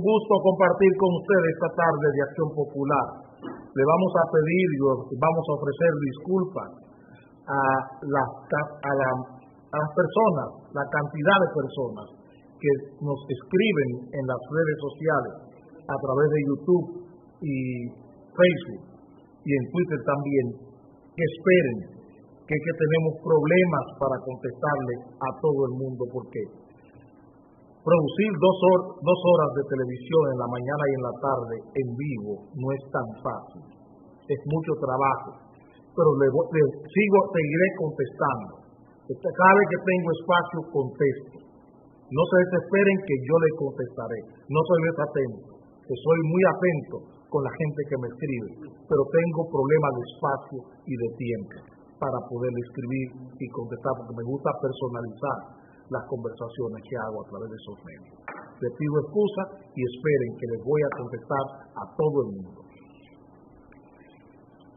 gusto compartir con ustedes esta tarde de Acción Popular. Le vamos a pedir y vamos a ofrecer disculpas a las personas, la cantidad de personas que nos escriben en las redes sociales a través de YouTube y Facebook y en Twitter también, que esperen que tenemos problemas para contestarle a todo el mundo, porque producir dos horas de televisión en la mañana y en la tarde en vivo no es tan fácil, es mucho trabajo, pero seguiré contestando. Cada vez que tengo espacio contesto. No se desesperen que yo le contestaré, no soy desatento, que soy muy atento con la gente que me escribe, pero tengo problemas de espacio y de tiempo para poder escribir y contestar, porque me gusta personalizar las conversaciones que hago a través de esos medios. Les pido excusa y esperen que les voy a contestar a todo el mundo.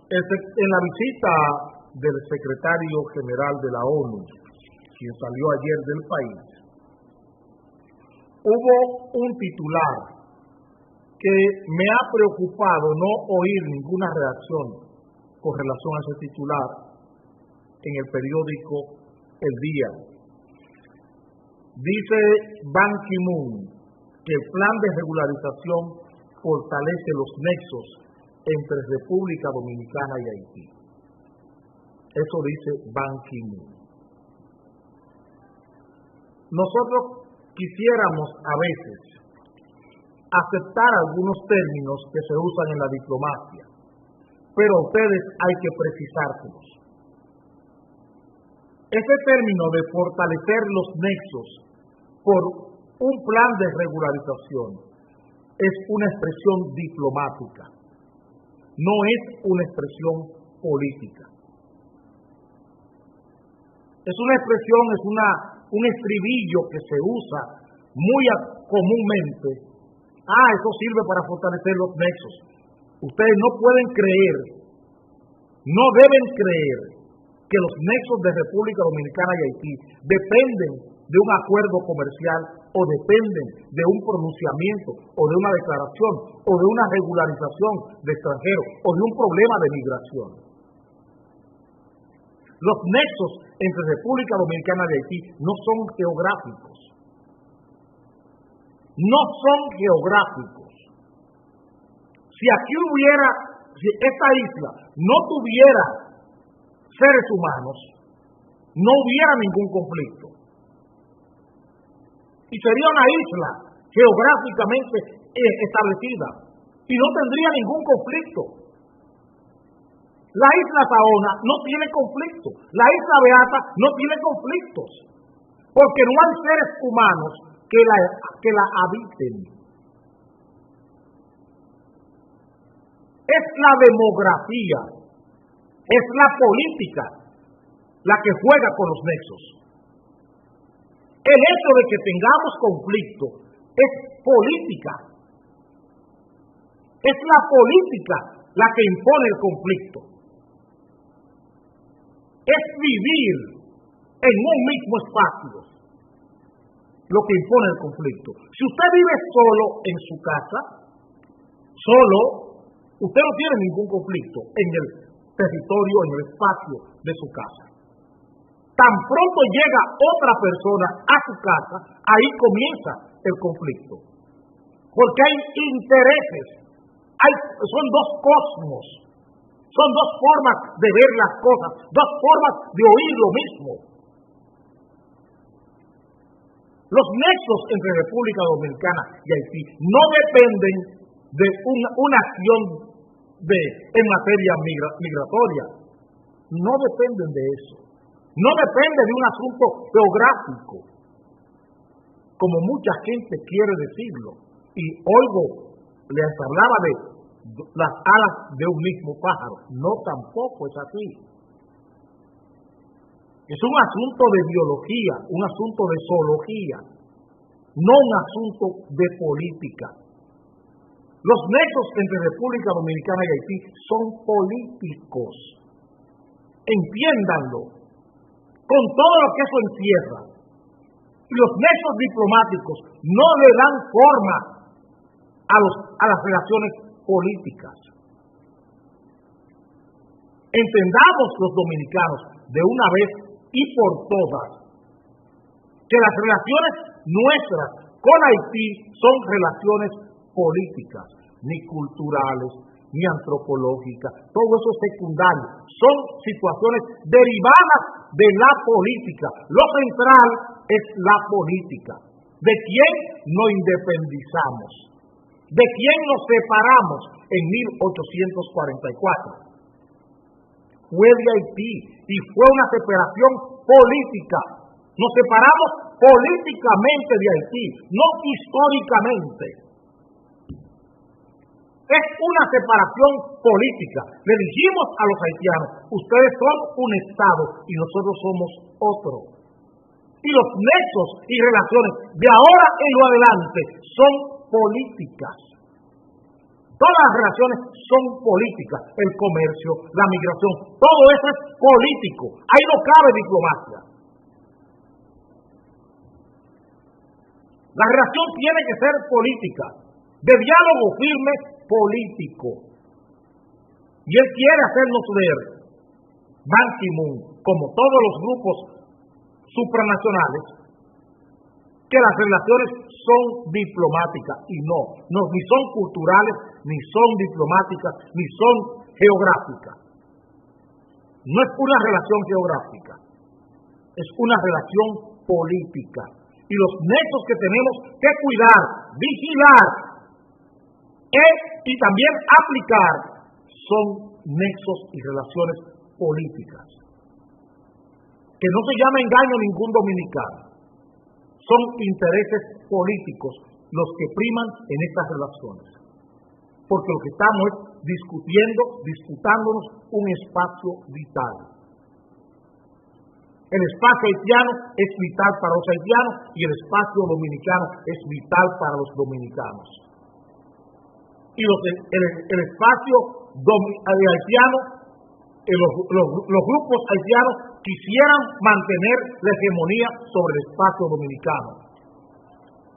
En la visita del secretario general de la ONU, quien salió ayer del país, hubo un titular que me ha preocupado no oír ninguna reacción con relación a ese titular en el periódico El Día. Dice Ban Ki-moon que el plan de regularización fortalece los nexos entre República Dominicana y Haití. Eso dice Ban Ki-moon. Nosotros quisiéramos a veces aceptar algunos términos que se usan en la diplomacia, pero a ustedes hay que precisárselos. Ese término de fortalecer los nexos por un plan de regularización es una expresión diplomática, no es una expresión política. Es una expresión, un estribillo que se usa muy comúnmente. Eso sirve para fortalecer los nexos. Ustedes no pueden creer, no deben creer que los nexos de República Dominicana y Haití dependen de un acuerdo comercial o dependen de un pronunciamiento o de una declaración o de una regularización de extranjeros o de un problema de migración. Los nexos entre República Dominicana y Haití no son geográficos. No son geográficos. Si esta isla no tuviera seres humanos, no hubiera ningún conflicto. Y sería una isla geográficamente establecida y no tendría ningún conflicto. La isla Saona no tiene conflicto, la isla Beata no tiene conflictos, porque no hay seres humanos que la habiten. Es la demografía, es la política la que juega con los nexos. El hecho de que tengamos conflicto es política. Es la política la que impone el conflicto. Es vivir en un mismo espacio lo que impone el conflicto. Si usted vive solo en su casa, usted no tiene ningún conflicto en el territorio, en el espacio de su casa. Tan pronto llega otra persona a su casa, ahí comienza el conflicto. Porque hay intereses, son dos cosmos, son dos formas de ver las cosas, dos formas de oír lo mismo. Los nexos entre República Dominicana y Haití no dependen de una acción en materia migratoria. No dependen de eso. No depende de un asunto geográfico, como mucha gente quiere decirlo. Y les hablaba de las alas de un mismo pájaro. No, tampoco es así. Es un asunto de biología, un asunto de zoología, no un asunto de política. Los nexos entre República Dominicana y Haití son políticos. Entiéndanlo, con todo lo que eso encierra. Y los nexos diplomáticos no le dan forma a las relaciones políticas. Entendamos los dominicanos de una vez y por todas que las relaciones nuestras con Haití son relaciones políticas, ni culturales, ni antropológicas, todo eso es secundario, son situaciones derivadas de la política. Lo central es la política. ¿De quién nos independizamos? ¿De quién nos separamos en 1844? Fue de Haití y fue una separación política. Nos separamos políticamente de Haití, no históricamente. Es una separación política. Le dijimos a los haitianos, ustedes son un Estado y nosotros somos otro. Y los nexos y relaciones de ahora en lo adelante son políticas. Todas las relaciones son políticas. El comercio, la migración, todo eso es político. Ahí no cabe diplomacia. La relación tiene que ser política, de diálogo firme político. Y él quiere hacernos ver, Ban Ki-moon, como todos los grupos supranacionales, que las relaciones son diplomáticas y ni son culturales, ni son diplomáticas, ni son geográficas. No es una relación geográfica, es una relación política. Y los nexos que tenemos que cuidar, vigilar y también aplicar son nexos y relaciones políticas. Que no se llame engaño a ningún dominicano. Son intereses políticos los que priman en estas relaciones. Porque lo que estamos es disputándonos un espacio vital. El espacio haitiano es vital para los haitianos y el espacio dominicano es vital para los dominicanos. Y el espacio haitiano, los grupos haitianos quisieran mantener la hegemonía sobre el espacio dominicano,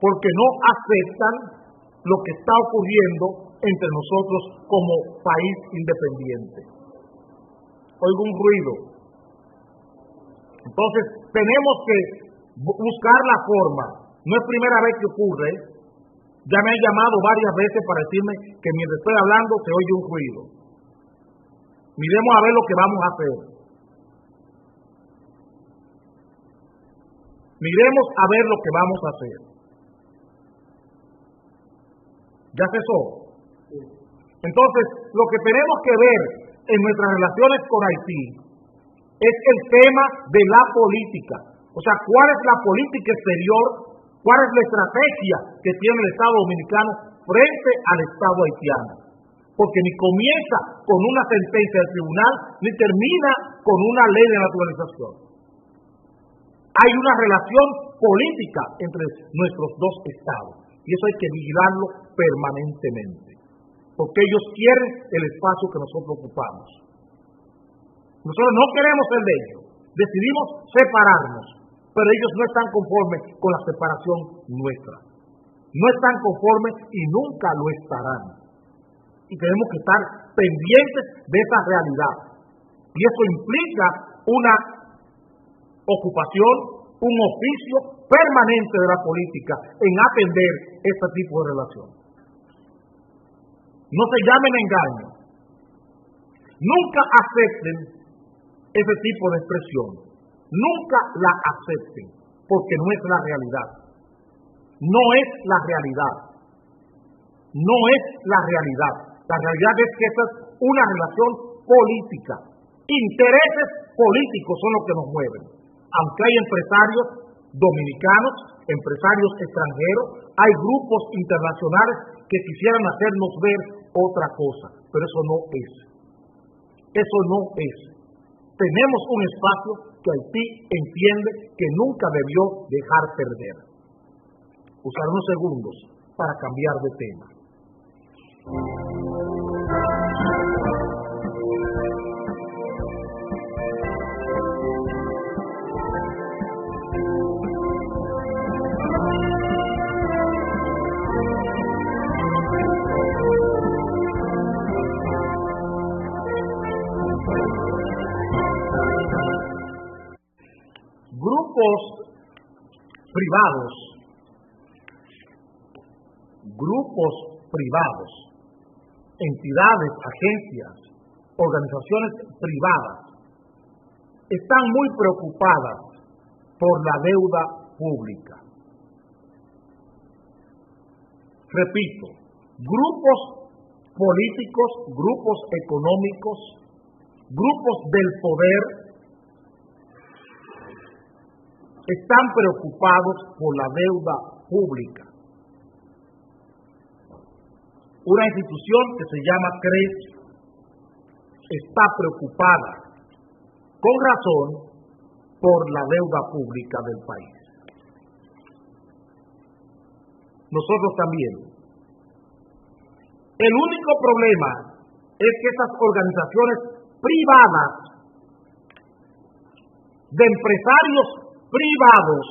porque no aceptan lo que está ocurriendo entre nosotros como país independiente. Oigo un ruido. Entonces, tenemos que buscar la forma. No es primera vez que ocurre. Ya me han llamado varias veces para decirme que mientras estoy hablando se oye un ruido. Miremos a ver lo que vamos a hacer. Miremos a ver lo que vamos a hacer. ¿Ya cesó? Entonces, lo que tenemos que ver en nuestras relaciones con Haití es el tema de la política. O sea, ¿cuál es la política exterior? ¿Cuál es la estrategia que tiene el Estado dominicano frente al Estado haitiano? Porque ni comienza con una sentencia del tribunal, ni termina con una ley de naturalización. Hay una relación política entre nuestros dos estados, y eso hay que vigilarlo permanentemente, porque ellos quieren el espacio que nosotros ocupamos. Nosotros no queremos el de ellos, decidimos separarnos, pero ellos no están conformes con la separación nuestra. No están conformes y nunca lo estarán. Y tenemos que estar pendientes de esa realidad. Y eso implica una ocupación, un oficio permanente de la política en atender este tipo de relación. No se llamen engaño. Nunca acepten ese tipo de expresión. Nunca la acepten, porque no es la realidad. No es la realidad. No es la realidad. La realidad es que esta es una relación política. Intereses políticos son los que nos mueven. Aunque hay empresarios dominicanos, empresarios extranjeros, hay grupos internacionales que quisieran hacernos ver otra cosa, pero eso no es. Eso no es. Tenemos un espacio que Haití entiende que nunca debió dejar perder. Usar unos segundos para cambiar de tema. privados, entidades, agencias, organizaciones privadas, están muy preocupadas por la deuda pública. Repito, grupos políticos, grupos económicos, grupos del poder están preocupados por la deuda pública. Una institución que se llama CRES está preocupada, con razón, por la deuda pública del país. Nosotros también. El único problema es que esas organizaciones privadas, de empresarios privados,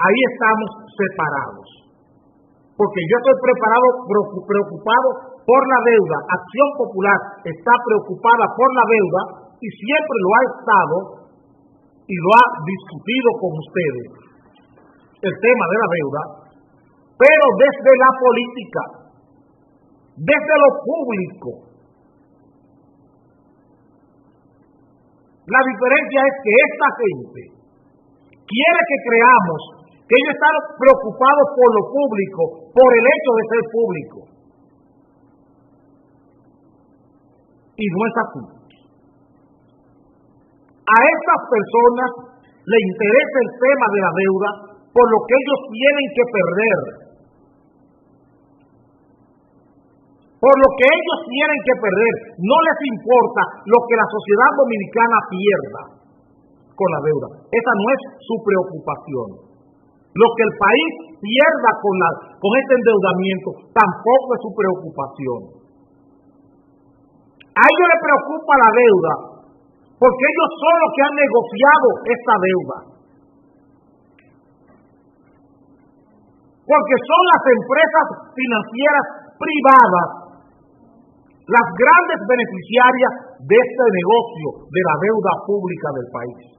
ahí estamos separados. Porque yo estoy preocupado por la deuda. Acción Popular está preocupada por la deuda y siempre lo ha estado y lo ha discutido con ustedes, el tema de la deuda, pero desde la política, desde lo público. La diferencia es que esta gente quiere que creamos que ellos están preocupados por lo público, por el hecho de ser público. Y no es así. A estas personas les interesa el tema de la deuda por lo que ellos tienen que perder. Por lo que ellos tienen que perder. No les importa lo que la sociedad dominicana pierda con la deuda. Esa no es su preocupación. Lo que el país pierda con este endeudamiento tampoco es su preocupación. A ellos les preocupa la deuda porque ellos son los que han negociado esta deuda. Porque son las empresas financieras privadas las grandes beneficiarias de este negocio de la deuda pública del país.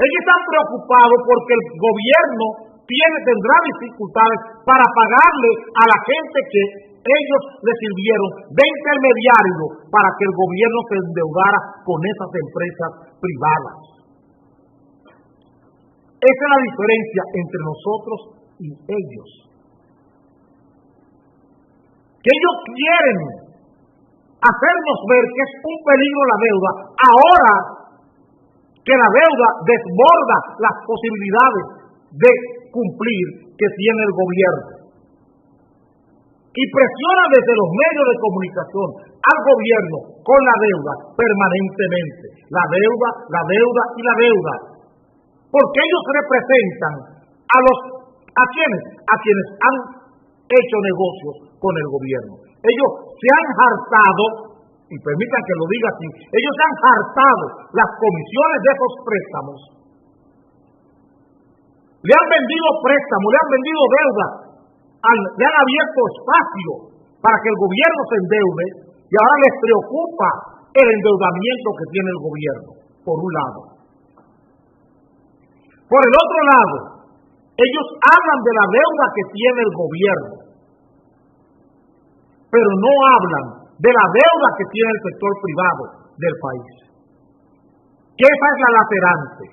Ellos están preocupados porque el gobierno tendrá dificultades para pagarle a la gente que ellos le sirvieron de intermediario para que el gobierno se endeudara con esas empresas privadas. Esa es la diferencia entre nosotros y ellos. Que ellos quieren hacernos ver que es un peligro la deuda, ahora que la deuda desborda las posibilidades de cumplir que tiene el gobierno. Y presiona desde los medios de comunicación al gobierno con la deuda permanentemente. La deuda y la deuda. Porque ellos representan a quienes han hecho negocios con el gobierno. Ellos se han hartado, y permitan que lo diga así, ellos se han hartado las comisiones de esos préstamos. Le han vendido préstamos, le han vendido deuda, le han abierto espacio para que el gobierno se endeude y ahora les preocupa el endeudamiento que tiene el gobierno, por un lado. Por el otro lado, ellos hablan de la deuda que tiene el gobierno, pero no hablan de la deuda que tiene el sector privado del país. Que esa es la lacerante.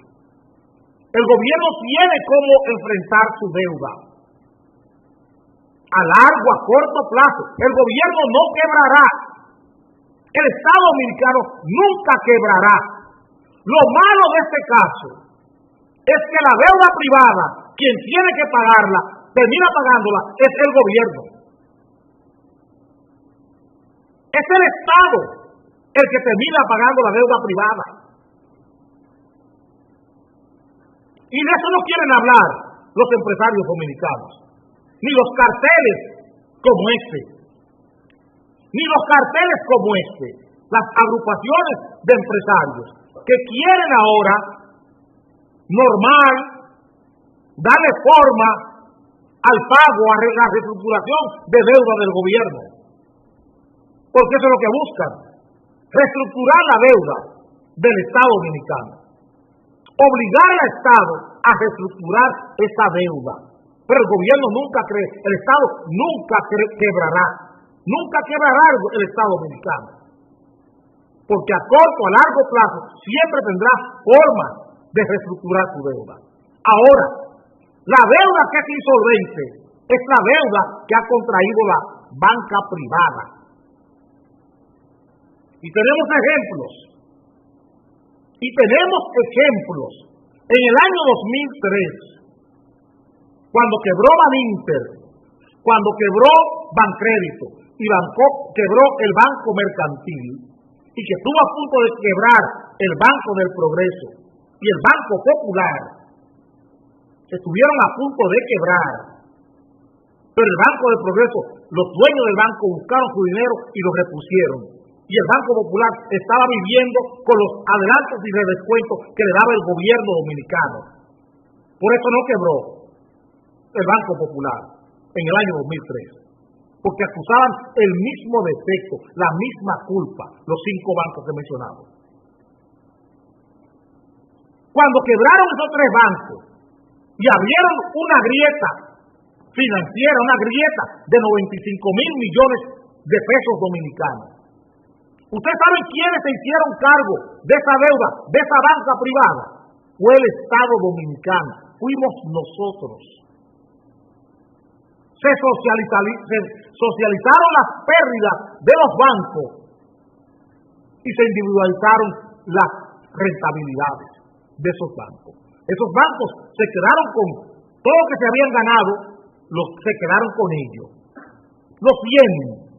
El gobierno tiene cómo enfrentar su deuda. A largo, a corto plazo. El gobierno no quebrará. El Estado dominicano nunca quebrará. Lo malo de este caso es que la deuda privada, quien tiene que pagarla, termina pagándola, es el gobierno. Es el Estado el que termina pagando la deuda privada. Y de eso no quieren hablar los empresarios dominicanos, ni los carteles como este, ni los carteles como este, las agrupaciones de empresarios que quieren ahora normal darle forma al pago, a la reestructuración de deuda del gobierno. Porque eso es lo que buscan. reestructurar la deuda del Estado dominicano, obligar al Estado a reestructurar esa deuda. Pero el gobierno nunca el Estado nunca quebrará el Estado dominicano, porque a corto, a largo plazo, siempre tendrá forma de reestructurar su deuda. Ahora, la deuda que es insolvente es la deuda que ha contraído la banca privada. Y tenemos ejemplos. En el año 2003, cuando quebró Baninter, cuando quebró Bancrédito y quebró el Banco Mercantil, y que estuvo a punto de quebrar el Banco del Progreso y el Banco Popular, estuvieron a punto de quebrar. Pero el Banco del Progreso, los dueños del banco buscaron su dinero y lo repusieron. Y el Banco Popular estaba viviendo con los adelantos y redescuentos que le daba el gobierno dominicano. Por eso no quebró el Banco Popular en el año 2003, porque acusaban el mismo defecto, la misma culpa, los 5 bancos que mencionamos. Cuando quebraron esos 3 bancos y abrieron una grieta financiera, una grieta de 95,000 millones de pesos dominicanos, ¿ustedes saben quiénes se hicieron cargo de esa deuda, de esa banca privada? Fue el Estado dominicano, fuimos nosotros. Se socializaron las pérdidas de los bancos y se individualizaron las rentabilidades de esos bancos. Esos bancos se quedaron con todo lo que se habían ganado, se quedaron con ellos. Los bienes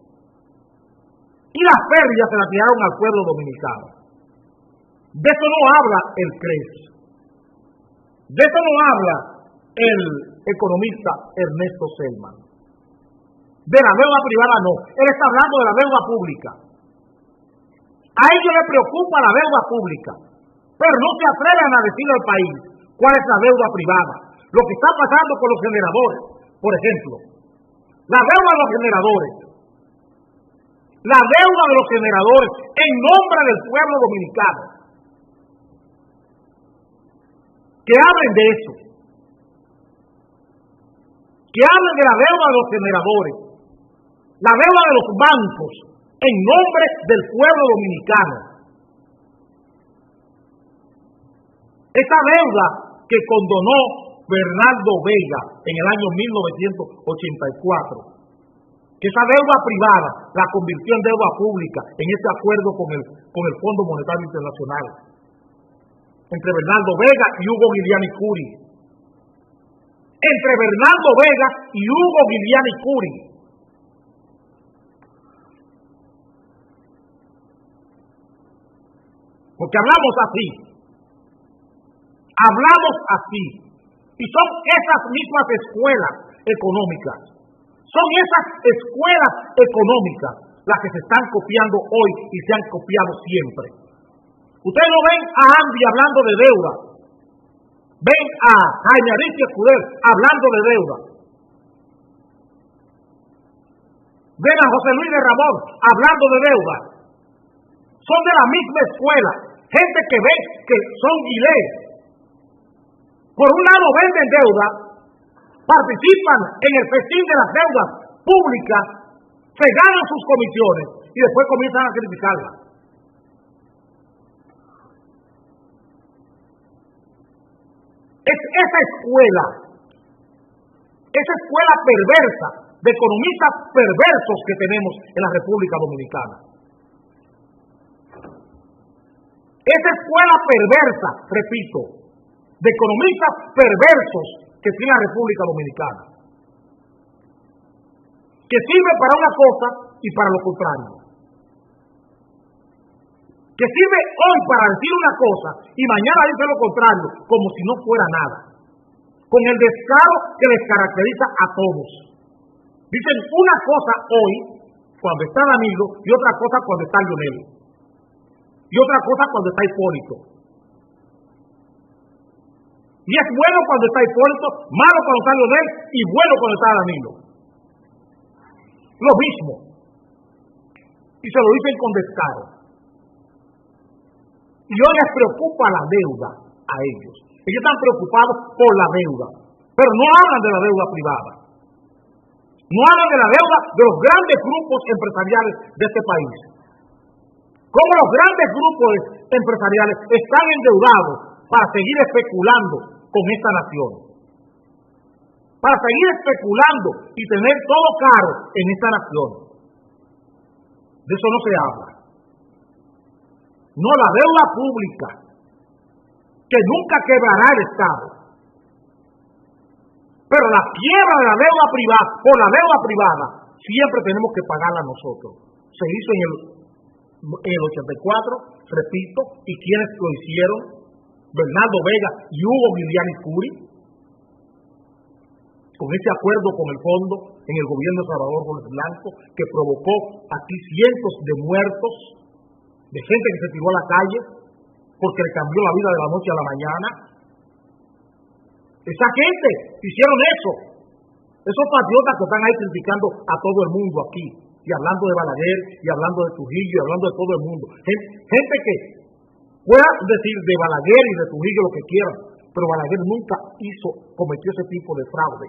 y las pérdidas se las tiraron al pueblo dominicano. De eso no habla el CRES. De eso no habla el economista Ernesto Selman. De la deuda privada no. Él está hablando de la deuda pública. A ellos les preocupa la deuda pública, pero no se atreven a decirle al país cuál es la deuda privada. Lo que está pasando con los generadores, por ejemplo. La deuda de los generadores. La deuda de los generadores en nombre del pueblo dominicano. Que hablen de eso. Que hablen de la deuda de los generadores. La deuda de los bancos en nombre del pueblo dominicano. Esa deuda que condonó Bernardo Vega en el año 1984, que esa deuda privada la convirtió en deuda pública en ese acuerdo con el Fondo Monetario Internacional, entre Bernardo Vega y Hugo Giuliani Curi. Entre Bernardo Vega y Hugo Giuliani Curi. Porque hablamos así. Y son esas mismas escuelas económicas, son esas escuelas económicas las que se están copiando hoy y se han copiado siempre. Ustedes no ven a Andy hablando de deuda, ven a Jaime Ariztía Escudero hablando de deuda, ven a José Luis de Ramón hablando de deuda. Son de la misma escuela, gente que ve que son guilés. Por un lado venden deuda, participan en el festín de las deudas públicas, se ganan sus comisiones y después comienzan a criticarlas. Es esa escuela perversa, de economistas perversos que tenemos en la República Dominicana. Esa escuela perversa, repito, de economistas perversos que tiene la República Dominicana, que sirve para una cosa y para lo contrario, que sirve hoy para decir una cosa y mañana dice lo contrario, como si no fuera nada, con el descaro que les caracteriza a todos. Dicen una cosa hoy cuando está Danilo y otra cosa cuando está Lionel y otra cosa cuando está Hipólito. Y es bueno cuando está Hipólito, malo cuando está Lionel y bueno cuando está Danilo. Lo mismo. Y se lo dicen con descaro. Y hoy les preocupa la deuda a ellos. Ellos están preocupados por la deuda, pero no hablan de la deuda privada. No hablan de la deuda de los grandes grupos empresariales de este país. Cómo los grandes grupos empresariales están endeudados para seguir especulando con esta nación. Para seguir especulando y tener todo caro en esta nación. De eso no se habla. No, la deuda pública, que nunca quebrará el Estado. Pero la quiebra de la deuda privada, por la deuda privada, siempre tenemos que pagarla nosotros. Se hizo en el 84, repito, y quienes lo hicieron, Bernardo Vega y Hugo Giuliani Curi, con ese acuerdo con el fondo en el gobierno de Salvador Gómez Blanco, que provocó aquí cientos de muertos, de gente que se tiró a la calle, porque le cambió la vida de la noche a la mañana. Esa gente hicieron eso. Esos patriotas que están ahí criticando a todo el mundo aquí, y hablando de Balaguer, y hablando de Trujillo, y hablando de todo el mundo. Gente que pueda decir de Balaguer y de Trujillo lo que quieran, pero Balaguer nunca cometió ese tipo de fraude.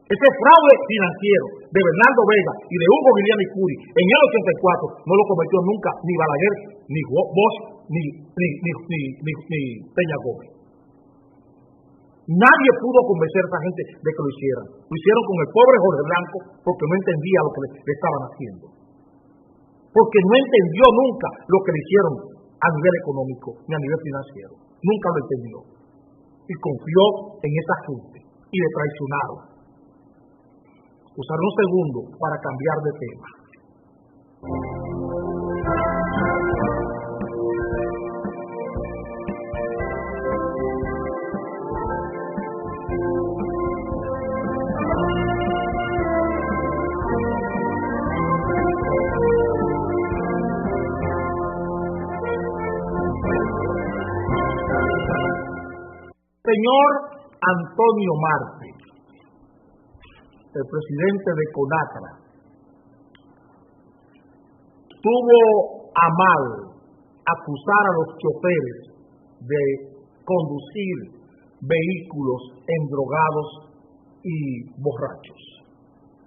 Ese fraude financiero de Bernardo Vega y de Hugo Giuliani Curi en el 84 no lo cometió nunca ni Balaguer, ni Bosch, ni Peña Gómez. Nadie pudo convencer a esa gente de que lo hicieran. Lo hicieron con el pobre Jorge Blanco porque no entendía lo que le estaban haciendo. Porque no entendió nunca lo que le hicieron a nivel económico ni a nivel financiero. Nunca lo entendió. Y confió en esa gente y le traicionaron. Usar un segundo para cambiar de tema. Señor Antonio Marte, el presidente de CONATRA, tuvo a mal acusar a los choferes de conducir vehículos endrogados y borrachos,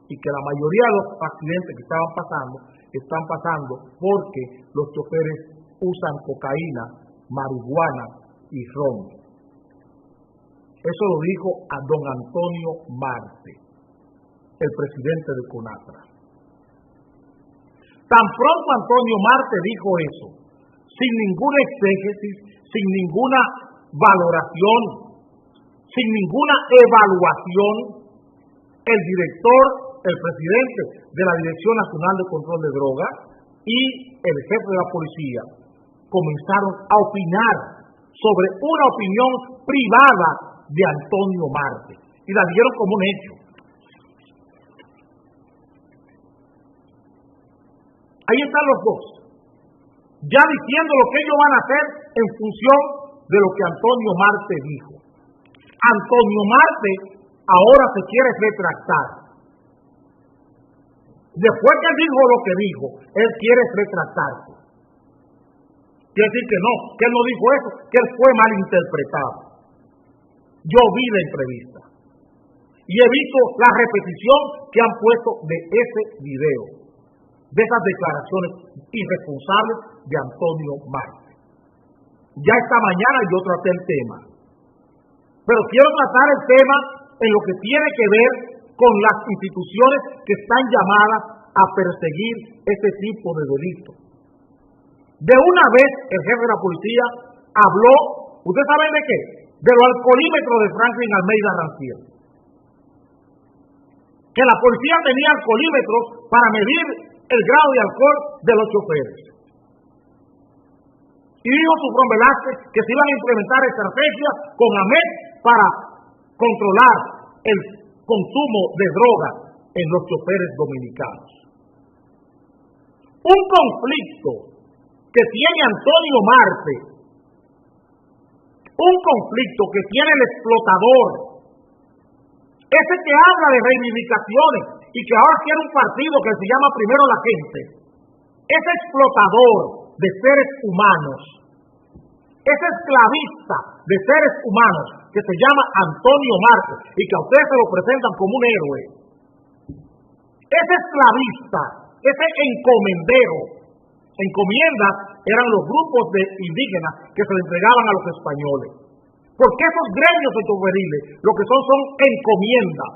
y que la mayoría de los accidentes que están pasando porque los choferes usan cocaína, marihuana y ron. Eso lo dijo a don Antonio Marte, el presidente de CONATRA. Tan pronto Antonio Marte dijo eso, sin ninguna exégesis, sin ninguna valoración, sin ninguna evaluación, el director, el presidente de la Dirección Nacional de Control de Drogas y el jefe de la policía comenzaron a opinar sobre una opinión privada de Antonio Marte y la dieron como un hecho. Ahí están los dos, ya diciendo lo que ellos van a hacer en función de lo que Antonio Marte dijo. Antonio Marte ahora se quiere retractar. Después que dijo lo que dijo, él quiere retractarse. Quiere decir que él no dijo eso, que él fue malinterpretado. Yo vi la entrevista y he visto la repetición que han puesto de ese video, de esas declaraciones irresponsables de Antonio Marte. Ya esta mañana yo traté el tema, pero quiero tratar el tema en lo que tiene que ver con las instituciones que están llamadas a perseguir este tipo de delitos. De una vez el jefe de la policía habló, ¿ustedes saben de qué? De los alcoholímetros de Franklin Almeida Rancière. Que la policía tenía alcoholímetros para medir el grado de alcohol de los choferes. Y dijo Sufrón Velázquez que se iban a implementar estrategias con AMET para controlar el consumo de drogas en los choferes dominicanos. Un conflicto que tiene Antonio Marte, un conflicto que tiene el explotador, ese que habla de reivindicaciones y que ahora quiere un partido que se llama Primero la Gente, ese explotador de seres humanos, ese esclavista de seres humanos que se llama Antonio Marte y que a ustedes se lo presentan como un héroe, ese esclavista, ese encomendero, encomiendas eran los grupos de indígenas que se le entregaban a los españoles. Porque esos gremios choferriles lo que son encomiendas.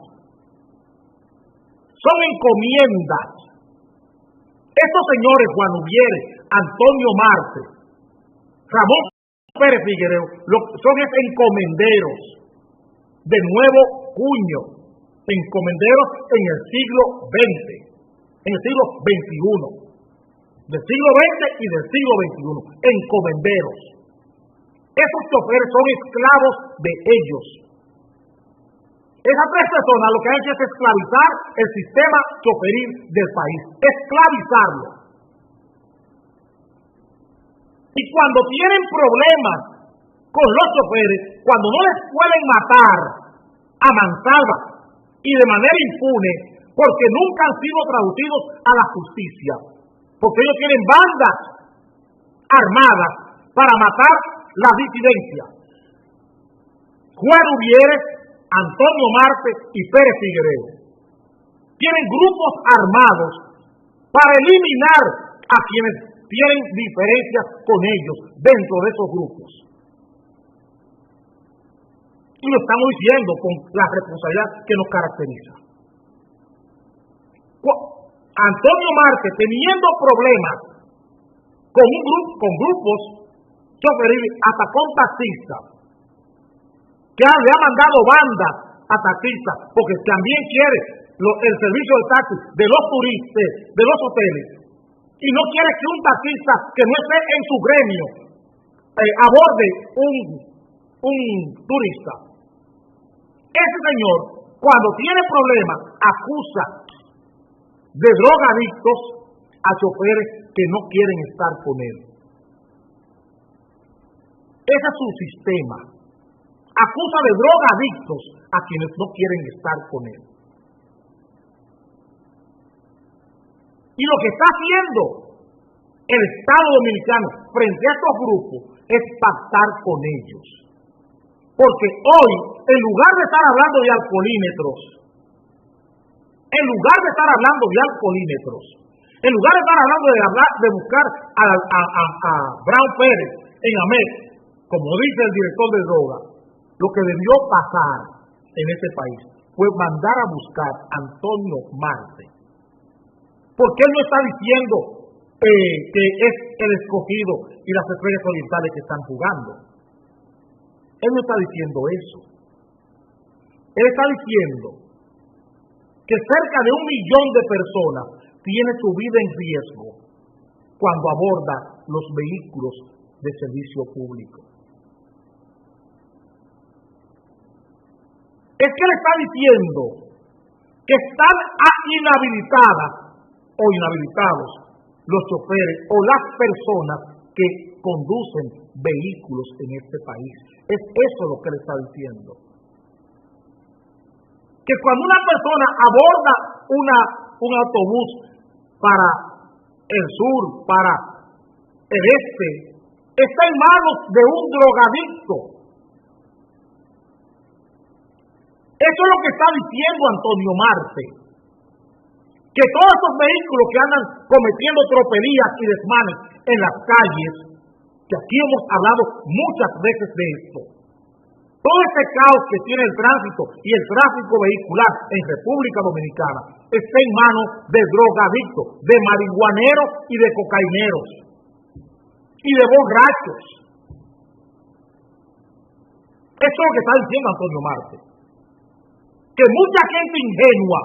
Son encomiendas. Estos señores, Juan Ubiere, Antonio Marte, Ramón Pérez Figueroa, son encomenderos de nuevo cuño, encomenderos en el siglo XX, en el siglo XXI. Del siglo XX y del siglo XXI, encomenderos. Esos choferes son esclavos de ellos. Esas tres personas lo que han hecho es esclavizar el sistema choferil del país, esclavizarlo. Y cuando tienen problemas con los choferes, cuando no les pueden matar a mansalva y de manera impune, porque nunca han sido traducidos a la justicia, porque ellos tienen bandas armadas para matar la disidencia. Juan Ubiere, Antonio Marte y Pérez Figueroa tienen grupos armados para eliminar a quienes tienen diferencias con ellos dentro de esos grupos. Y lo estamos diciendo con la responsabilidad que nos caracteriza. Antonio Marte, teniendo problemas con grupos choferiles, hasta con taxistas, que le ha mandado bandas a taxistas, porque también quiere el servicio de taxi de los turistas, de los hoteles, y no quiere que un taxista que no esté en su gremio aborde un turista. Ese señor, cuando tiene problemas, acusa de drogadictos a choferes que no quieren estar con él. Ese es su sistema. Acusa de drogadictos a quienes no quieren estar con él. Y lo que está haciendo el Estado Dominicano frente a estos grupos es pactar con ellos. Porque hoy, en lugar de estar hablando de alcoholímetros, en lugar de estar hablando de alcoholímetros, en lugar de estar hablando de buscar a Brown Pérez en AMEC, como dice el director de droga, lo que debió pasar en este país fue mandar a buscar a Antonio Marte. Porque él no está diciendo que es el Escogido y las Estrellas Orientales que están jugando. Él no está diciendo eso. Él está diciendo que cerca de 1 millón de personas tiene su vida en riesgo cuando aborda los vehículos de servicio público. Es que le está diciendo que están inhabilitadas o inhabilitados los choferes o las personas que conducen vehículos en este país. Es eso lo que le está diciendo. Que cuando una persona aborda un autobús para el sur, para el este, está en manos de un drogadicto. Eso es lo que está diciendo Antonio Marte. Que todos estos vehículos que andan cometiendo tropelías y desmanes en las calles, que aquí hemos hablado muchas veces de esto, todo este caos que tiene el tránsito y el tráfico vehicular en República Dominicana está en manos de drogadictos, de marihuaneros y de cocaineros y de borrachos. Eso es lo que está diciendo Antonio Marte. Que mucha gente ingenua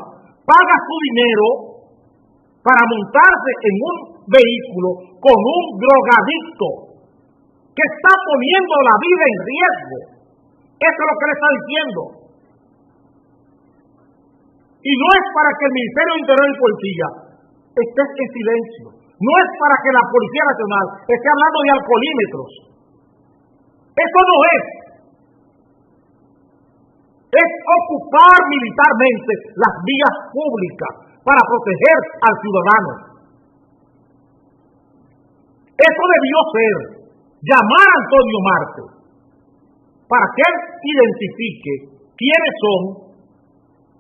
paga su dinero para montarse en un vehículo con un drogadicto que está poniendo la vida en riesgo. Eso es lo que le está diciendo. Y no es para que el Ministerio de Interior y Policía esté en silencio. No es para que la Policía Nacional esté hablando de alcoholímetros. Eso no es. Es ocupar militarmente las vías públicas para proteger al ciudadano. Eso debió ser llamar a Antonio Marte para que él identifique quiénes son,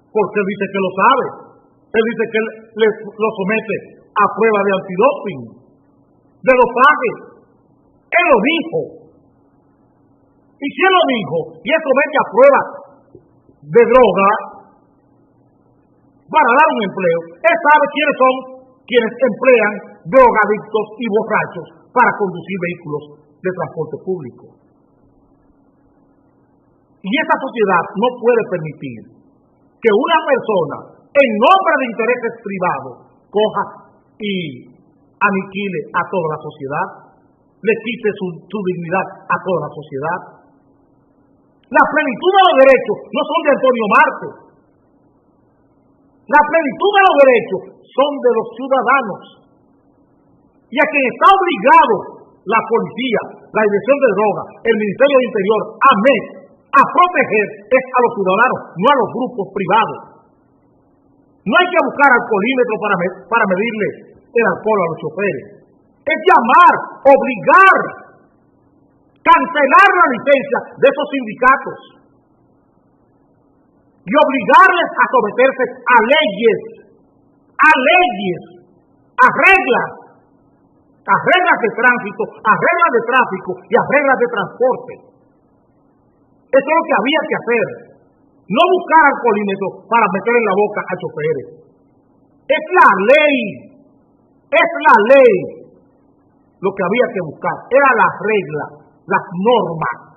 porque él dice que lo sabe. Él dice que él lo somete a prueba de antidoping, de dopaje. Él lo dijo. Y si él lo dijo, y él somete a prueba de droga para dar un empleo, él sabe quiénes son quienes emplean drogadictos y borrachos para conducir vehículos de transporte público. Y esa sociedad no puede permitir que una persona, en nombre de intereses privados, coja y aniquile a toda la sociedad, le quite su dignidad a toda la sociedad. La plenitud de los derechos no son de Antonio Marte. La plenitud de los derechos son de los ciudadanos. Y a quien está obligado la policía, la Dirección de Drogas, el Ministerio del Interior, AMET, a proteger es a los ciudadanos, no a los grupos privados. No hay que buscar alcoholímetro para medirle el alcohol a los choferes. Es llamar, obligar, cancelar la licencia de esos sindicatos y obligarles a someterse a leyes, a reglas de tránsito, a reglas de tráfico y a reglas de transporte. Eso es lo que había que hacer. No buscar alcoholímetros para meter en la boca a choferes. Es la ley. Lo que había que buscar era las reglas, las normas.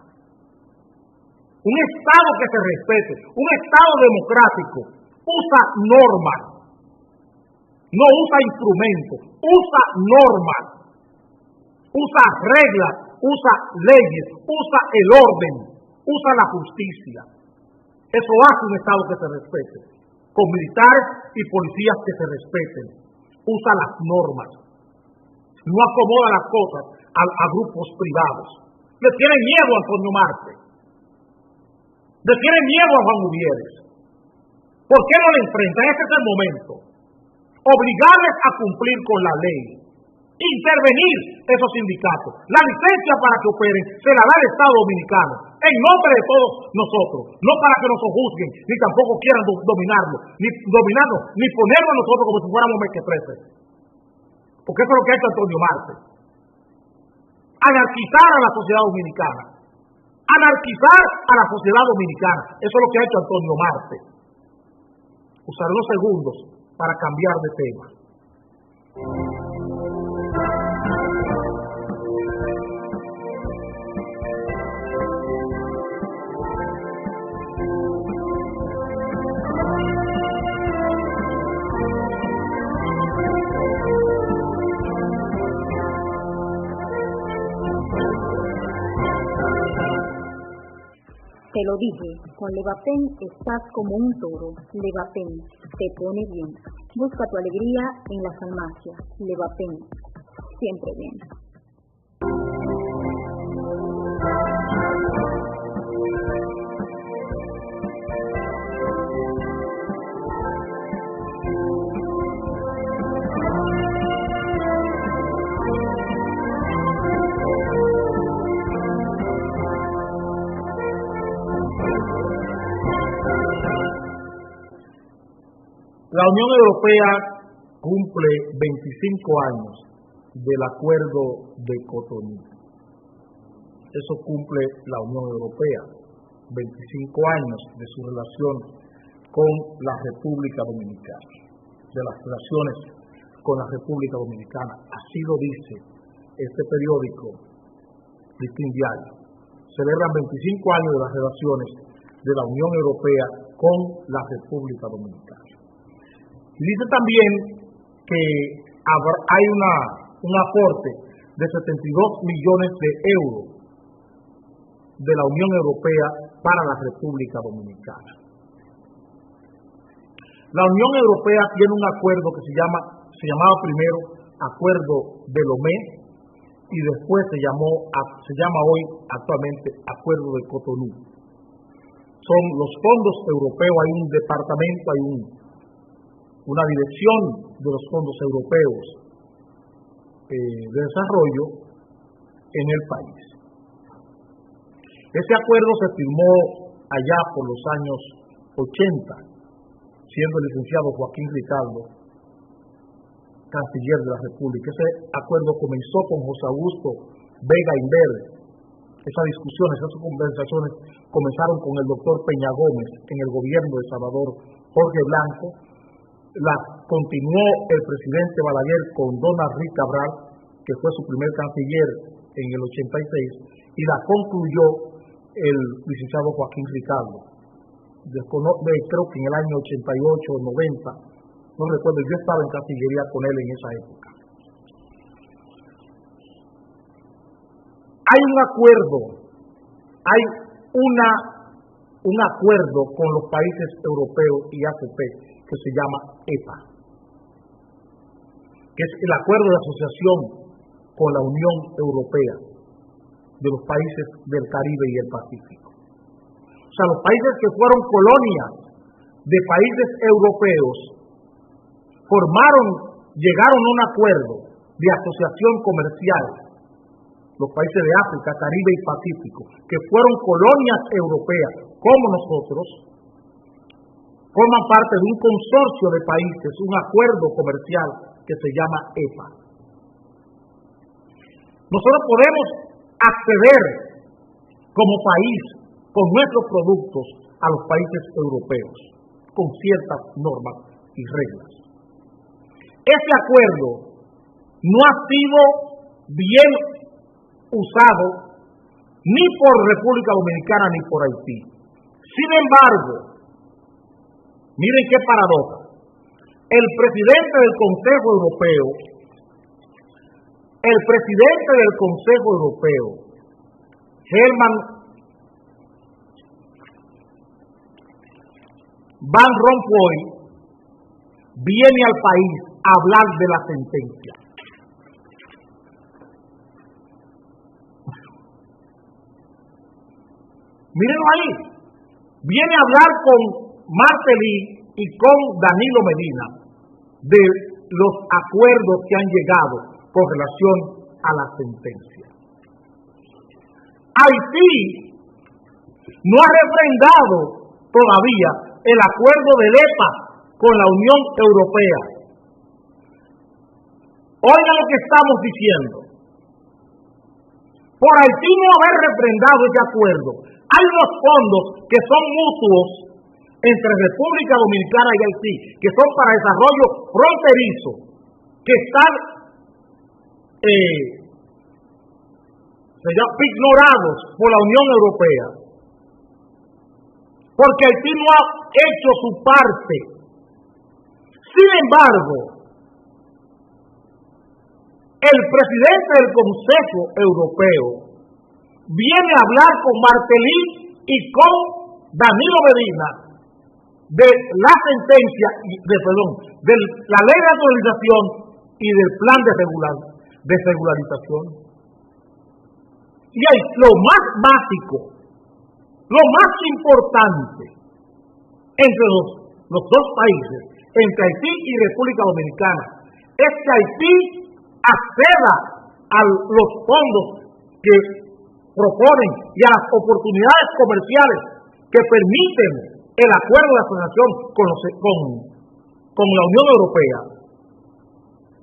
Un Estado que se respete, un Estado democrático, usa normas, no usa instrumentos, usa normas, usa reglas, usa leyes, usa el orden, usa la justicia. Eso hace un Estado que se respete, con militares y policías que se respeten. Usa las normas, no acomoda las cosas a grupos privados. Le tiene miedo a Antonio Marte, le tiene miedo a Juan Uvieres. ¿Por qué no le enfrentan? Ese es el momento. Obligarles a cumplir con la ley, intervenir esos sindicatos. La licencia para que operen se la da el Estado Dominicano, en nombre de todos nosotros, no para que nos juzguen, ni tampoco quieran dominarnos, ni ponernos a nosotros como si fuéramos mequetrefes. Porque eso es lo que ha hecho Antonio Marte. Anarquizar a la sociedad dominicana. Anarquizar a la sociedad dominicana. Eso es lo que ha hecho Antonio Marte. Usaré unos segundos para cambiar de tema. Te lo dije, con Levapen estás como un toro. Levapen te pone bien. Busca tu alegría en las farmacias. Levapen, siempre bien. La Unión Europea cumple 25 años del Acuerdo de Cotonú. Eso cumple la Unión Europea, 25 años de su relación con la República Dominicana, de las relaciones con la República Dominicana. Así lo dice este periódico, Listín Diario. Celebran 25 años de las relaciones de la Unión Europea con la República Dominicana. Y dice también que hay un aporte de 72 millones de euros de la Unión Europea para la República Dominicana. La Unión Europea tiene un acuerdo que se llamaba primero Acuerdo de Lomé y después se llama hoy actualmente Acuerdo de Cotonú. Son los fondos europeos, hay un departamento, hay una dirección de los fondos europeos de desarrollo en el país. Ese acuerdo se firmó allá por los años 80, siendo el licenciado Joaquín Ricardo canciller de la República. Ese acuerdo comenzó con José Augusto Vega Inverde. Esas discusiones, esas conversaciones comenzaron con el doctor Peña Gómez en el gobierno de Salvador Jorge Blanco. La continuó el presidente Balaguer con Donald Ruiz Cabral, que fue su primer canciller en el 86, y la concluyó el licenciado Joaquín Ricardo. Creo que en el año 88 o 90, no recuerdo, yo estaba en Cancillería con él en esa época. Hay un acuerdo, hay un acuerdo con los países europeos y ACP que se llama EPA, que es el acuerdo de asociación con la Unión Europea de los países del Caribe y el Pacífico. O sea, los países que fueron colonias de países europeos llegaron a un acuerdo de asociación comercial, los países de África, Caribe y Pacífico, que fueron colonias europeas, como nosotros, forman parte de un consorcio de países, un acuerdo comercial que se llama EPA. Nosotros podemos acceder como país con nuestros productos a los países europeos, con ciertas normas y reglas. Ese acuerdo no ha sido bien usado ni por República Dominicana ni por Haití. Sin embargo, miren qué paradoja. El presidente del Consejo Europeo, Herman Van Rompuy, viene al país a hablar de la sentencia. Mírenlo ahí. Viene a hablar con Martelly y con Danilo Medina de los acuerdos que han llegado con relación a la sentencia. Haití no ha refrendado todavía el acuerdo del EPA con la Unión Europea. Oigan lo que estamos diciendo. Por Haití no haber refrendado ese acuerdo, hay unos fondos que son mutuos entre República Dominicana y Haití, que son para desarrollo fronterizo, que están ignorados por la Unión Europea, porque Haití no ha hecho su parte. Sin embargo, el presidente del Consejo Europeo viene a hablar con Martelly y con Danilo Medina de la sentencia, de la ley de naturalización y del plan de regularización. Y hay lo más básico, lo más importante entre los dos países, entre Haití y República Dominicana, es que Haití acceda a los fondos que proponen y a las oportunidades comerciales que permiten el acuerdo de asociación con la Unión Europea.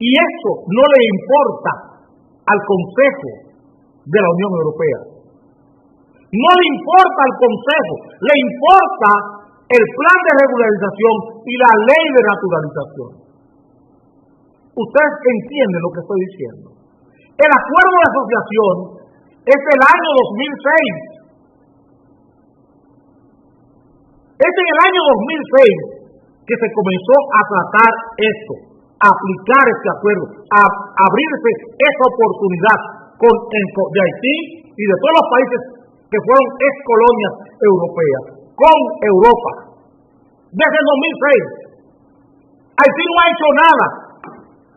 Y eso no le importa al Consejo de la Unión Europea. No le importa al Consejo, le importa el plan de regularización y la ley de naturalización. Ustedes entienden lo que estoy diciendo. El acuerdo de asociación es del año 2006. Es en el año 2006 que se comenzó a tratar esto, a aplicar este acuerdo, a abrirse esa oportunidad de Haití y de todos los países que fueron excolonias europeas, con Europa. Desde el 2006, Haití no ha hecho nada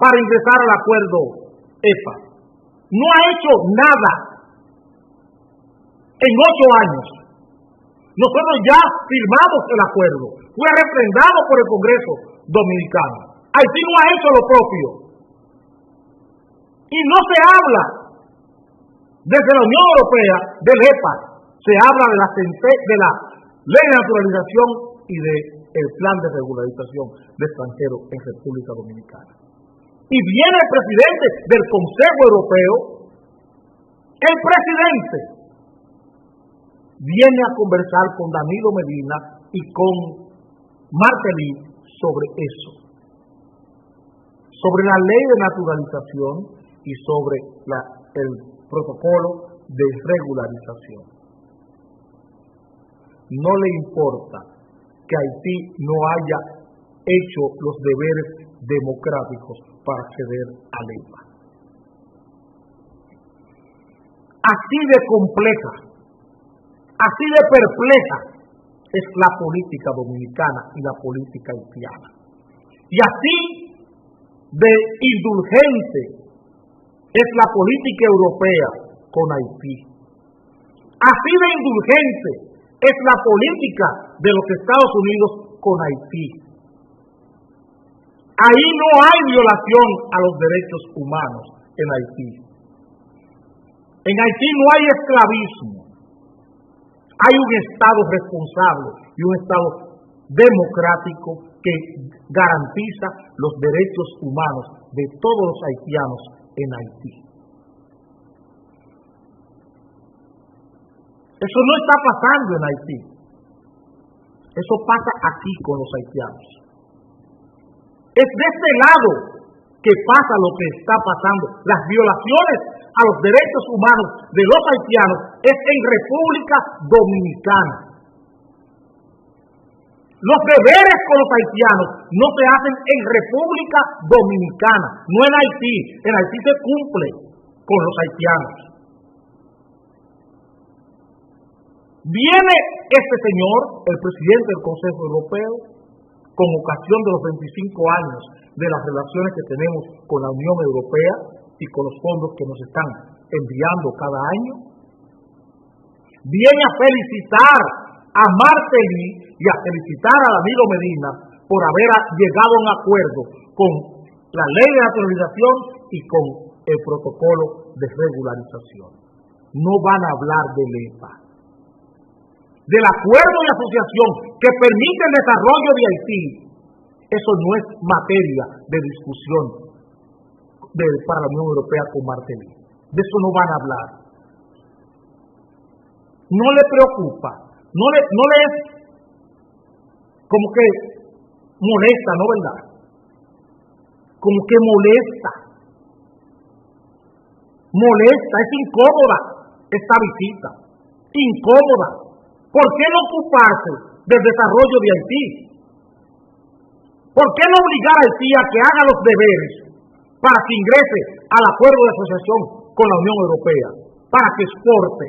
para ingresar al acuerdo EPA. No ha hecho nada en 8 años. Nosotros ya firmamos el acuerdo, fue refrendado por el Congreso Dominicano. Haití no ha hecho lo propio. Y no se habla Desde la Unión Europea, del EPA, se habla de la ley de naturalización y del plan de regularización de extranjeros en República Dominicana. Y viene el presidente del Consejo Europeo, el presidente viene a conversar con Danilo Medina y con Martelly sobre eso, sobre la ley de naturalización y sobre el protocolo de regularización. No le importa que Haití no haya hecho los deberes democráticos para acceder al EPA. Así de compleja, así de perpleja es la política dominicana y la política haitiana. Y así de indulgente es la política europea con Haití. Así de indulgente es la política de los Estados Unidos con Haití. Ahí no hay violación a los derechos humanos en Haití. En Haití no hay esclavismo. Hay un Estado responsable y un Estado democrático que garantiza los derechos humanos de todos los haitianos en Haití. Eso no está pasando en Haití. Eso pasa aquí con los haitianos. Es de este lado que pasa lo que está pasando. Las violaciones a los derechos humanos de los haitianos es en República Dominicana. Los deberes con los haitianos no se hacen en República Dominicana, no en Haití. En Haití se cumple con los haitianos. Viene este señor, el presidente del Consejo Europeo, con ocasión de los 25 años de las relaciones que tenemos con la Unión Europea y con los fondos que nos están enviando cada año. Viene a felicitar a Martelly y a felicitar a Danilo Medina por haber llegado a un acuerdo con la ley de naturalización y con el protocolo de regularización. No van a hablar del EPA, del acuerdo de asociación que permite el desarrollo de Haití. Eso no es materia de discusión para la Unión Europea con Martelly. De eso no van a hablar. No le preocupa, no le es como que molesta, ¿no verdad? Como que molesta, es incómoda esta visita, incómoda. ¿Por qué no ocuparse del desarrollo de Haití? ¿Por qué no obligar a Haití a que haga los deberes para que ingrese al acuerdo de asociación con la Unión Europea, para que exporte,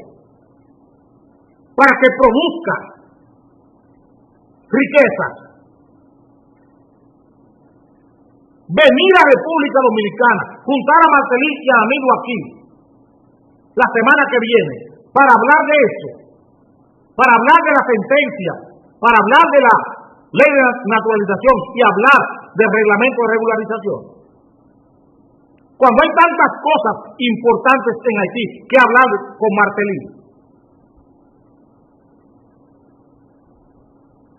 para que produzca riquezas? Venir a República Dominicana, juntar a Martelly y a Danilo aquí la semana que viene para hablar de eso, para hablar de la sentencia, para hablar de la ley de naturalización y hablar del reglamento de regularización. Cuando hay tantas cosas importantes en Haití que hablar con Martelly.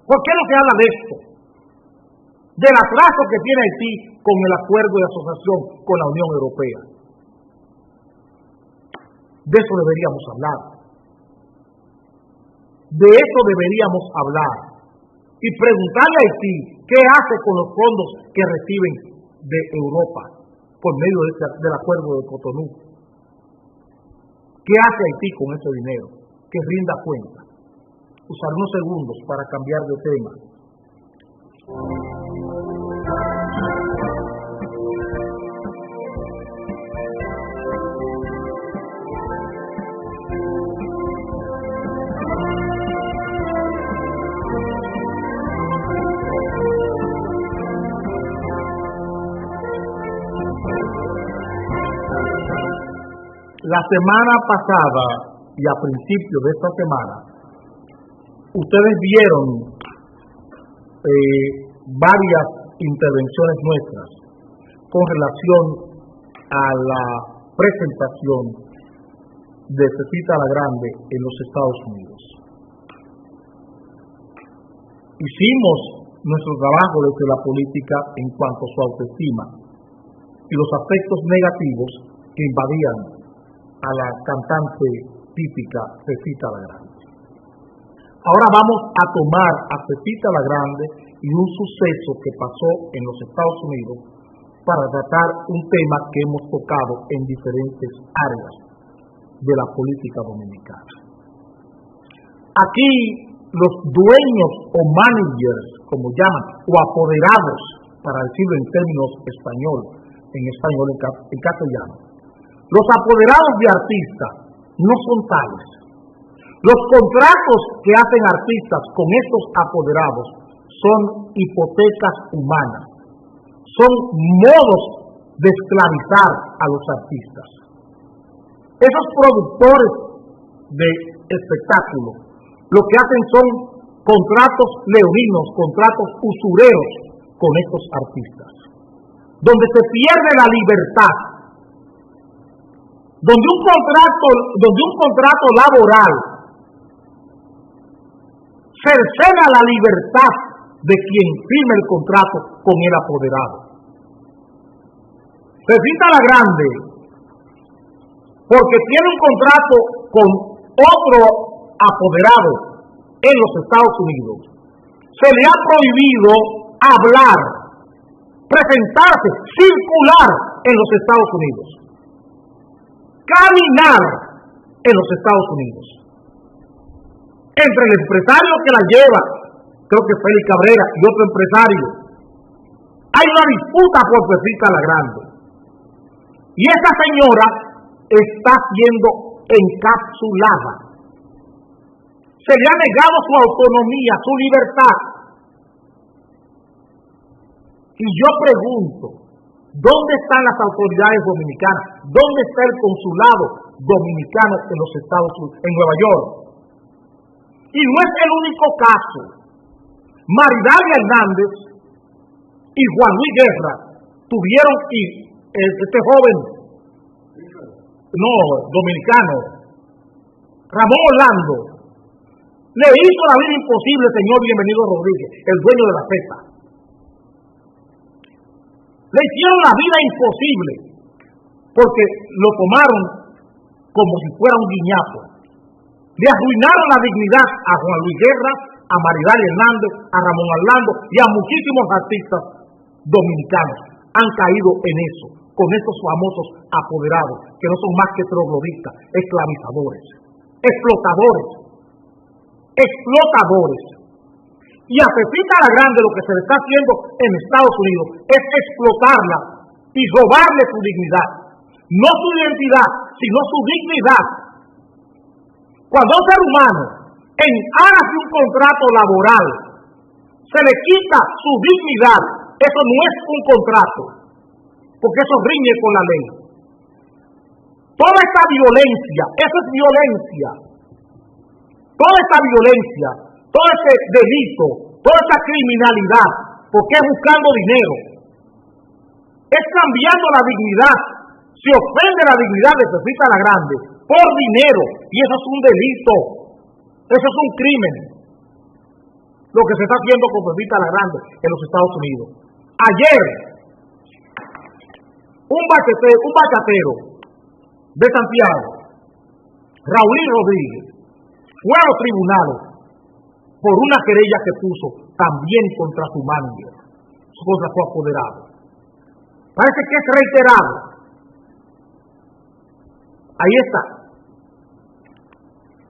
¿Por qué no se habla de esto? Del atraso que tiene Haití con el acuerdo de asociación con la Unión Europea. De eso deberíamos hablar. De eso deberíamos hablar. Y preguntarle a Haití qué hace con los fondos que reciben de Europa por medio del acuerdo de Cotonú. ¿Qué hace Haití con ese dinero? Que rinda cuenta. Usar unos segundos para cambiar de tema. La semana pasada y a principios de esta semana, ustedes vieron varias intervenciones nuestras con relación a la presentación de Pepita la Grande en los Estados Unidos. Hicimos nuestro trabajo desde la política en cuanto a su autoestima y los aspectos negativos que invadían a la cantante típica Pepita la Grande. Ahora vamos a tomar a Pepita la Grande y un suceso que pasó en los Estados Unidos para tratar un tema que hemos tocado en diferentes áreas de la política dominicana. Aquí los dueños o managers, como llaman, o apoderados, para decirlo en términos español, en castellano, los apoderados de artistas no son tales. Los contratos que hacen artistas con estos apoderados son hipotecas humanas, son modos de esclavizar a los artistas. Esos productores de espectáculos lo que hacen son contratos leoninos, contratos usureros con estos artistas, donde se pierde la libertad, donde un contrato laboral cercena la libertad de quien firma el contrato con el apoderado. Pepita la Grande, porque tiene un contrato con otro apoderado en los Estados Unidos, se le ha prohibido hablar, presentarse, circular en los Estados Unidos, caminar en los Estados Unidos. Entre el empresario que la lleva, creo que Félix Cabrera, y otro empresario, hay una disputa por Pepita la Grande. Y esa señora está siendo encapsulada. Se le ha negado su autonomía, su libertad. Y yo pregunto, ¿dónde están las autoridades dominicanas? ¿Dónde está el consulado dominicano en los Estados Unidos, en Nueva York? Y no es el único caso. Maridalia Hernández y Juan Luis Guerra tuvieron, y este joven, dominicano, Ramón Orlando, le hizo la vida imposible al señor Bienvenido Rodríguez, el dueño de la Z. Le hicieron la vida imposible porque lo tomaron como si fuera un guiñazo. Le arruinaron la dignidad a Juan Luis Guerra, a Maridalia Hernández, a Ramón Orlando y a muchísimos artistas dominicanos. Han caído en eso, con estos famosos apoderados, que no son más que trogloditas, esclavizadores, explotadores. Y a Pepita la Grande lo que se le está haciendo en Estados Unidos es explotarla y robarle su dignidad. No su identidad, sino su dignidad. Cuando a un ser humano, en aras de un contrato laboral, se le quita su dignidad, eso no es un contrato, porque eso riñe con la ley. Toda esta violencia, eso es violencia. Toda esta violencia, todo este delito, toda esta criminalidad, porque es buscando dinero, es cambiando la dignidad. Se ofende la dignidad de Pepita la Grande por dinero, y eso es un delito, eso es un crimen, lo que se está haciendo con Pepita la Grande en los Estados Unidos. Ayer, un bachatero de Santiago, Raúl Rodríguez, fue a los tribunales por una querella que puso también contra su manager, contra su apoderado. Parece que es reiterado. Ahí está.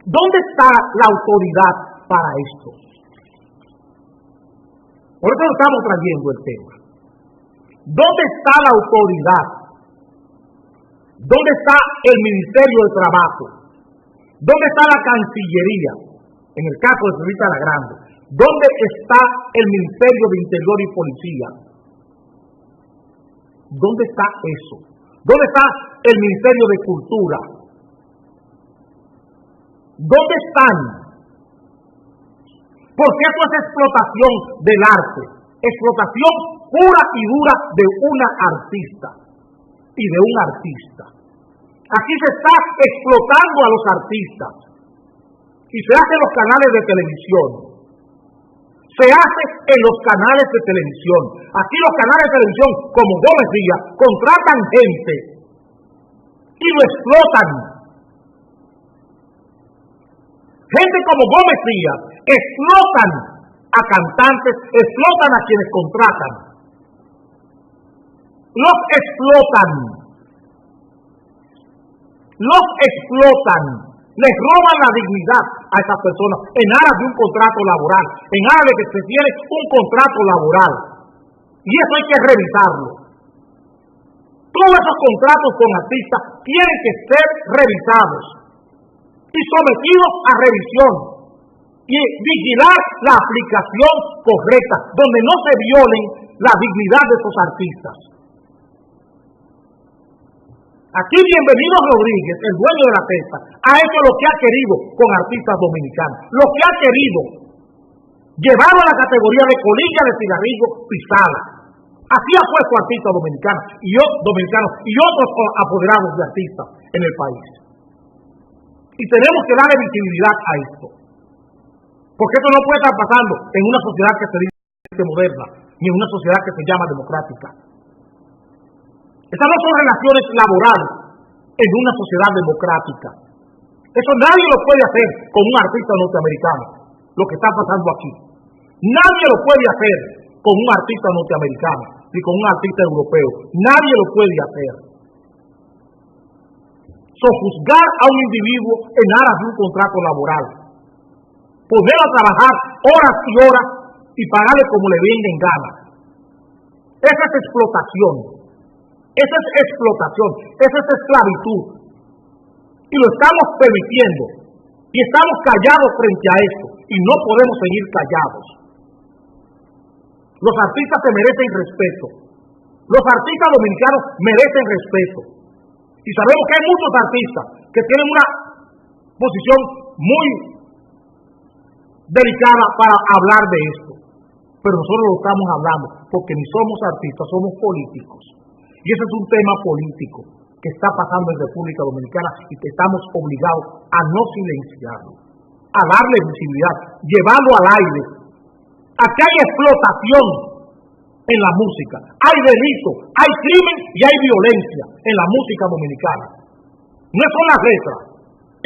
¿Dónde está la autoridad para esto? Por eso lo estamos trayendo el tema. ¿Dónde está la autoridad? ¿Dónde está el Ministerio de Trabajo? ¿Dónde está la Cancillería? En el caso de Pepita la Grande. ¿Dónde está el Ministerio de Interior y Policía? ¿Dónde está eso? ¿Dónde está el Ministerio de Cultura? ¿Dónde están? Porque eso es explotación del arte, explotación pura y dura de una artista y de un artista. Aquí se está explotando a los artistas y se hace en los canales de televisión. Se hace en los canales de televisión. Aquí los canales de televisión, como Gómez Díaz, contratan gente y lo explotan. Gente como Gómez Díaz explotan a cantantes, explotan a quienes contratan. Los explotan. Los explotan. Les roban la dignidad a esas personas en aras de un contrato laboral, en aras de que se tiene un contrato laboral. Y eso hay que revisarlo. Todos esos contratos con artistas tienen que ser revisados y sometidos a revisión y vigilar la aplicación correcta, donde no se violen la dignidad de esos artistas. Aquí Bienvenido Rodríguez, el dueño de la testa, ha hecho lo que ha querido con artistas dominicanos, lo que ha querido, llevarlo a la categoría de colilla de cigarrillo pisada. Así ha puesto artistas dominicanos y otros apoderados de artistas en el país. Y tenemos que darle visibilidad a esto, porque esto no puede estar pasando en una sociedad que se dice moderna, ni en una sociedad que se llama democrática. Esas no son relaciones laborales en una sociedad democrática. Eso nadie lo puede hacer con un artista norteamericano, lo que está pasando aquí. Nadie lo puede hacer con un artista norteamericano, ni con un artista europeo. Nadie lo puede hacer. Sojuzgar a un individuo en aras de un contrato laboral. Ponerlo a trabajar horas y horas y pagarle como le venga en gana. Esa es explotación. Esa es explotación, esa es esclavitud. Y lo estamos permitiendo. Y estamos callados frente a esto. Y no podemos seguir callados. Los artistas se merecen respeto. Los artistas dominicanos merecen respeto. Y sabemos que hay muchos artistas que tienen una posición muy delicada para hablar de esto. Pero nosotros lo estamos hablando porque ni somos artistas, somos políticos. Y ese es un tema político que está pasando en República Dominicana y que estamos obligados a no silenciarlo, a darle visibilidad, llevarlo al aire. Aquí hay explotación en la música, hay delito, hay crimen y hay violencia en la música dominicana. No son las letras,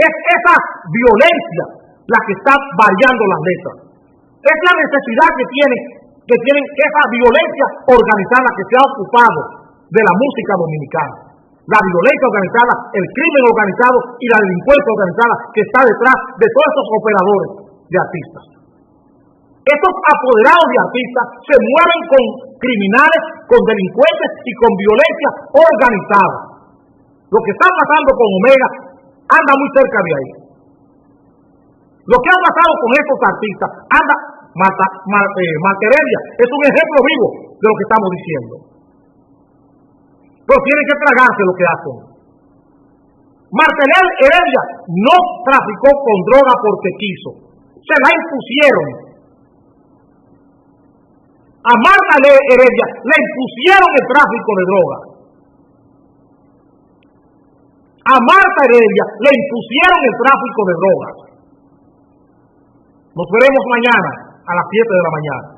es esa violencia la que está variando las letras. Es la necesidad que tienen esa violencia organizada que se ha ocupado de la música dominicana. La violencia organizada, el crimen organizado y la delincuencia organizada que está detrás de todos estos operadores de artistas. Estos apoderados de artistas se mueven con criminales, con delincuentes y con violencia organizada. Lo que está pasando con Omega anda muy cerca de ahí. Lo que ha pasado con estos artistas anda, Marta Heredia es un ejemplo vivo de lo que estamos diciendo. Pero tienen que tragarse lo que hacen. Marta Heredia no traficó con droga porque quiso. Se la impusieron. A Marta Heredia le impusieron el tráfico de droga. A Marta Heredia le impusieron el tráfico de drogas. Nos veremos mañana a las 7 de la mañana.